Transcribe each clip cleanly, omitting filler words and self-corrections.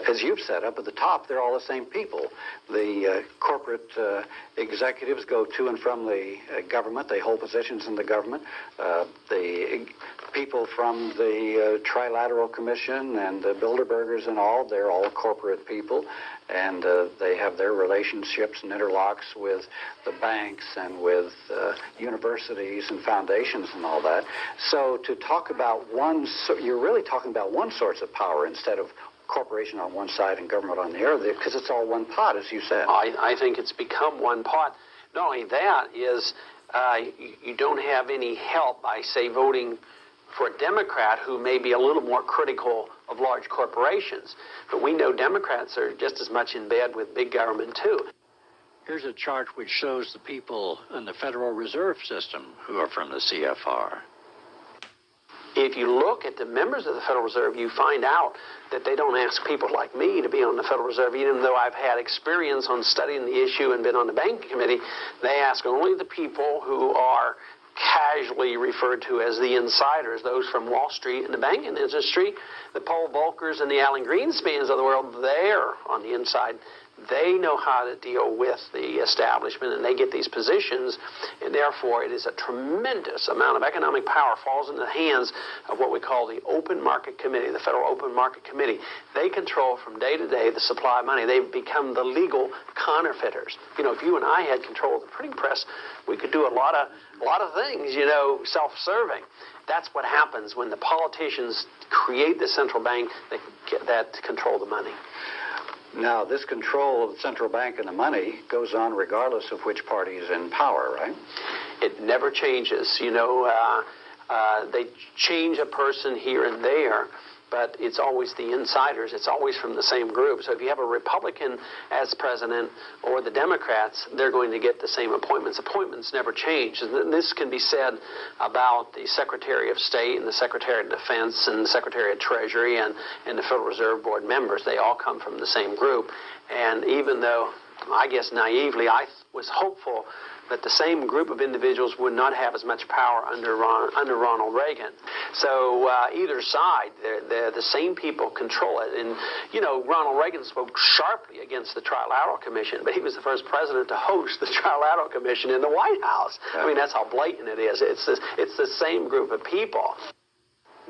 as you've said, up at the top, they're all the same people. The corporate executives go to and from the government. They hold positions in the government. The people from the Trilateral Commission and the Bilderbergers and all, they're all corporate people. And they have their relationships and interlocks with the banks and with universities and foundations and all that. So to talk about you're really talking about one source of power instead of corporation on one side and government on the other, because it's all one pot, as you said. I think it's become one pot. Not only that is you don't have any help by, say, voting for a Democrat who may be a little more critical of large corporations. But we know Democrats are just as much in bed with big government, too. Here's a chart which shows the people in the Federal Reserve System who are from the CFR. If you look at the members of the Federal Reserve, you find out that they don't ask people like me to be on the Federal Reserve, even though I've had experience on studying the issue and been on the banking committee. They ask only the people who are casually referred to as the insiders, those from Wall Street and the banking industry, the Paul Volckers and the Alan Greenspans of the world. They're on the inside. They know how to deal with the establishment, and they get these positions, and therefore it is a tremendous amount of economic power falls into the hands of what we call the Open Market Committee, the Federal Open Market Committee. They control from day to day the supply of money. They've become the legal counterfeiters. You know, if you and I had control of the printing press, we could do a lot of things, you know, self-serving. That's what happens when the politicians create the central bank that control the money. Now, this control of the central bank and the money goes on regardless of which party is in power, right? It never changes. You know, they change a person here and there, but it's always the insiders. It's always from the same group. So if you have a Republican as president or the Democrats, they're going to get the same appointments. Appointments never change. And this can be said about the Secretary of State and the Secretary of Defense and the Secretary of Treasury and the Federal Reserve Board members. They all come from the same group. And even though, I guess naively, I was hopeful that the same group of individuals would not have as much power under Ronald Reagan. So either side, the same people control it. And, you know, Ronald Reagan spoke sharply against the Trilateral Commission, but he was the first president to host the Trilateral Commission in the White House. I mean, that's how blatant it is. It's the same group of people.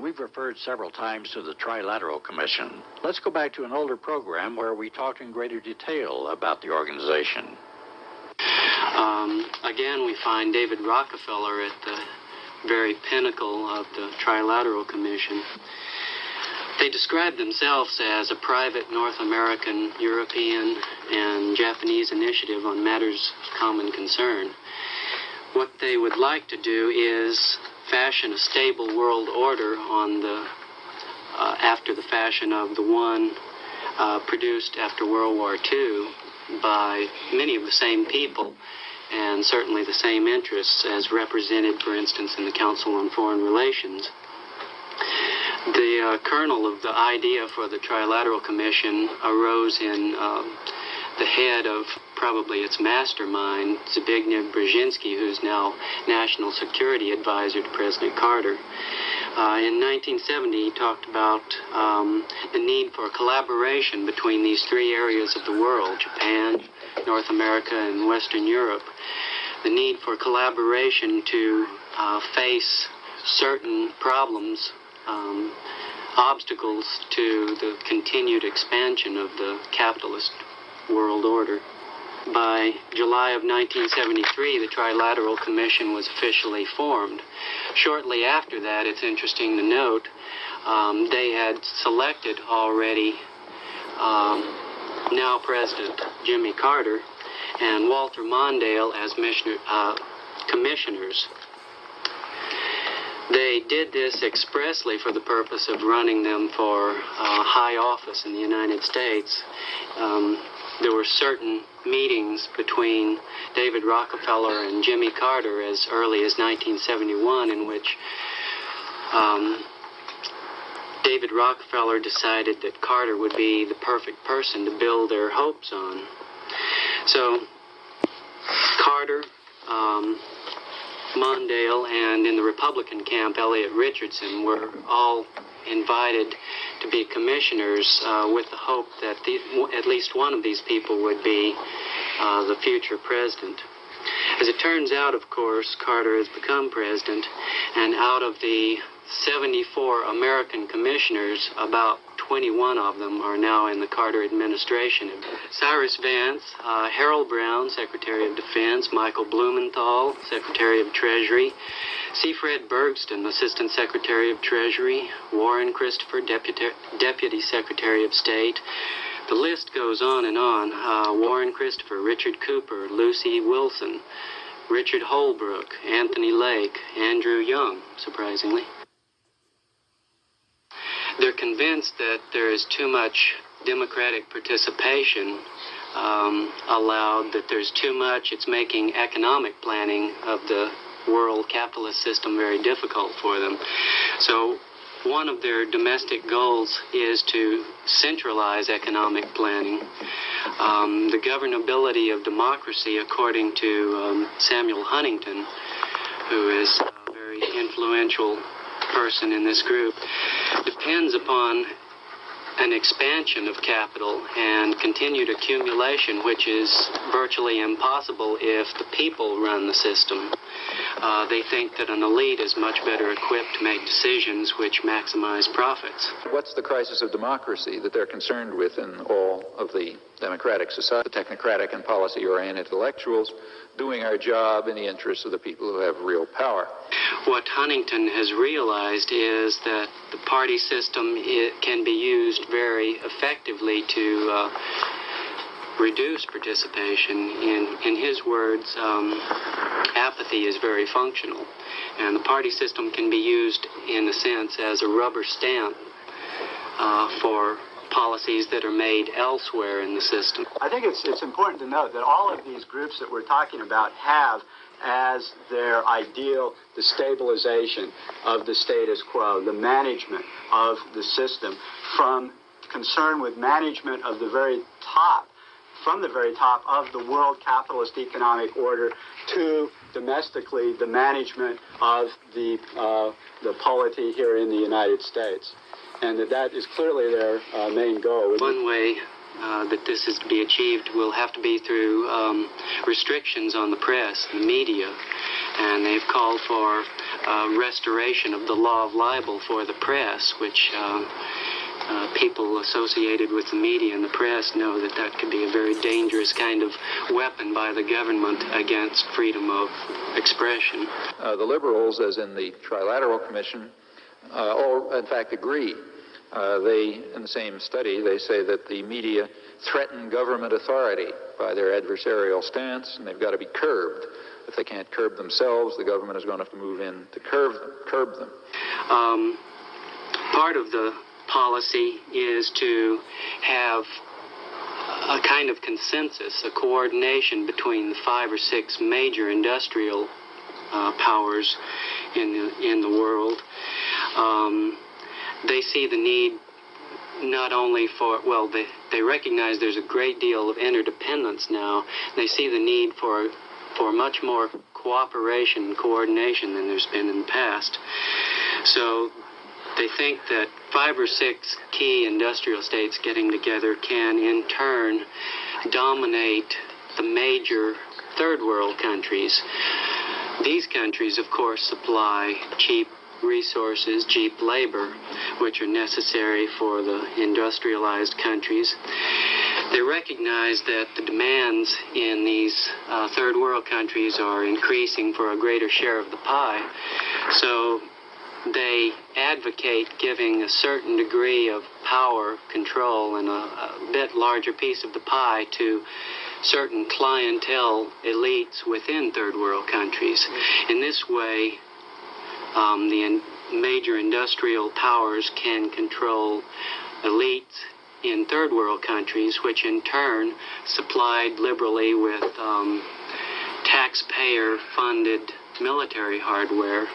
We've referred several times to the Trilateral Commission. Let's go back to an older program where we talked in greater detail about the organization. Again, we find David Rockefeller at the very pinnacle of the Trilateral Commission. They describe themselves as a private North American, European, and Japanese initiative on matters of common concern. What they would like to do is fashion a stable world order on the after the fashion of the one produced after World War II by many of the same people and certainly the same interests as represented, for instance, in the Council on Foreign Relations. The kernel of the idea for the Trilateral Commission arose in the head of probably its mastermind, Zbigniew Brzezinski, who's now National Security Advisor to President Carter. In 1970, he talked about the need for collaboration between these three areas of the world, Japan, North America, and Western Europe. The need for collaboration to face certain problems, obstacles to the continued expansion of the capitalist world order. By July of 1973, the Trilateral Commission was officially formed. Shortly after that, it's interesting to note, they had selected already now President Jimmy Carter and Walter Mondale as commissioners. They did this expressly for the purpose of running them for high office in the United States. There were certain meetings between David Rockefeller and Jimmy Carter as early as 1971 in which David Rockefeller decided that Carter would be the perfect person to build their hopes on. So Carter, Mondale, and in the Republican camp, Elliot Richardson were all invited to be commissioners with the hope that at least one of these people would be the future president. As it turns out, of course, Carter has become president, and out of the 74 American commissioners, about 21 of them are now in the Carter administration. Cyrus Vance, Harold Brown, Secretary of Defense, Michael Blumenthal, Secretary of Treasury, C. Fred Bergston, Assistant Secretary of Treasury, Warren Christopher, Deputy Secretary of State. The list goes on and on. Warren Christopher, Richard Cooper, Lucy Wilson, Richard Holbrook, Anthony Lake, Andrew Young, surprisingly. They're convinced that there is too much democratic participation allowed, that there's too much. It's making economic planning of the world capitalist system very difficult for them. So one of their domestic goals is to centralize economic planning. The governability of democracy, according to Samuel Huntington, who is a very influential person in this group, depends upon an expansion of capital and continued accumulation, which is virtually impossible if the people run the system. They think that an elite is much better equipped to make decisions which maximize profits. What's the crisis of democracy that they're concerned with in all of the democratic society? The technocratic and policy-oriented intellectuals doing our job in the interests of the people who have real power. What Huntington has realized is that the party system can be used very effectively to reduce participation. In his words, apathy is very functional, and the party system can be used, in a sense, as a rubber stamp for policies that are made elsewhere in the system. I think it's important to note that all of these groups that we're talking about have as their ideal the stabilization of the status quo, the management of the system, from concern with management of the very top, from the very top of the world capitalist economic order, to domestically the management of the polity here in the United States. And that is clearly their main goal. One way that this is to be achieved will have to be through restrictions on the press, the media, and they've called for restoration of the law of libel for the press, which people associated with the media and the press know that that could be a very dangerous kind of weapon by the government against freedom of expression. The liberals, as in the Trilateral Commission, all in fact agree. In the same study, they say that the media threaten government authority by their adversarial stance, and they've got to be curbed. If they can't curb themselves, the government is going to have to move in to curb them. Part of the policy is to have a kind of consensus, a coordination between the 5 or 6 major industrial powers in the world. They see the need not only for, well, they recognize there's a great deal of interdependence now. They see the need for much more cooperation and coordination than there's been in the past. So they think that 5 or 6 key industrial states getting together can in turn dominate the major third world countries. These countries, of course, supply cheap resources, cheap labor, which are necessary for the industrialized countries. They recognize that the demands in these third world countries are increasing for a greater share of the pie. So they advocate giving a certain degree of power, control, and a bit larger piece of the pie to certain clientele elites within third world countries. In this way, the major industrial powers can control elites in third world countries, which in turn, supplied liberally with taxpayer-funded military hardware,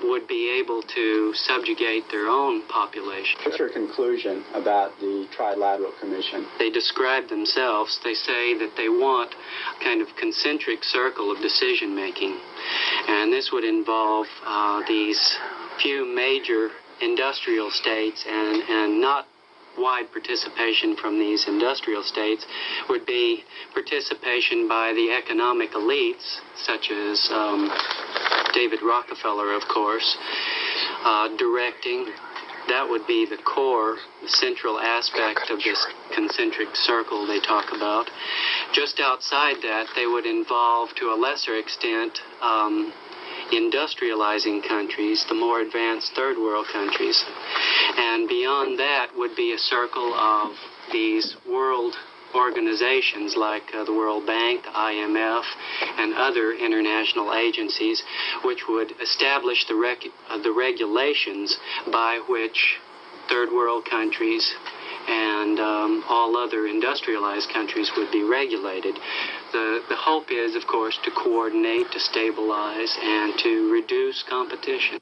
would be able to subjugate their own population. What's your conclusion about the Trilateral Commission? They describe themselves, they say that they want a kind of concentric circle of decision-making. And this would involve these few major industrial states and not wide participation from these industrial states would be participation by the economic elites, such as David Rockefeller, of course, directing. That would be the core, the central aspect of this concentric circle they talk about. Just outside that, they would involve, to a lesser extent, industrializing countries, the more advanced third world countries. And beyond that would be a circle of these world organizations like the World Bank, the IMF, and other international agencies, which would establish the regulations by which third world countries and all other industrialized countries would be regulated. The hope is, of course, to coordinate, to stabilize, and to reduce competition.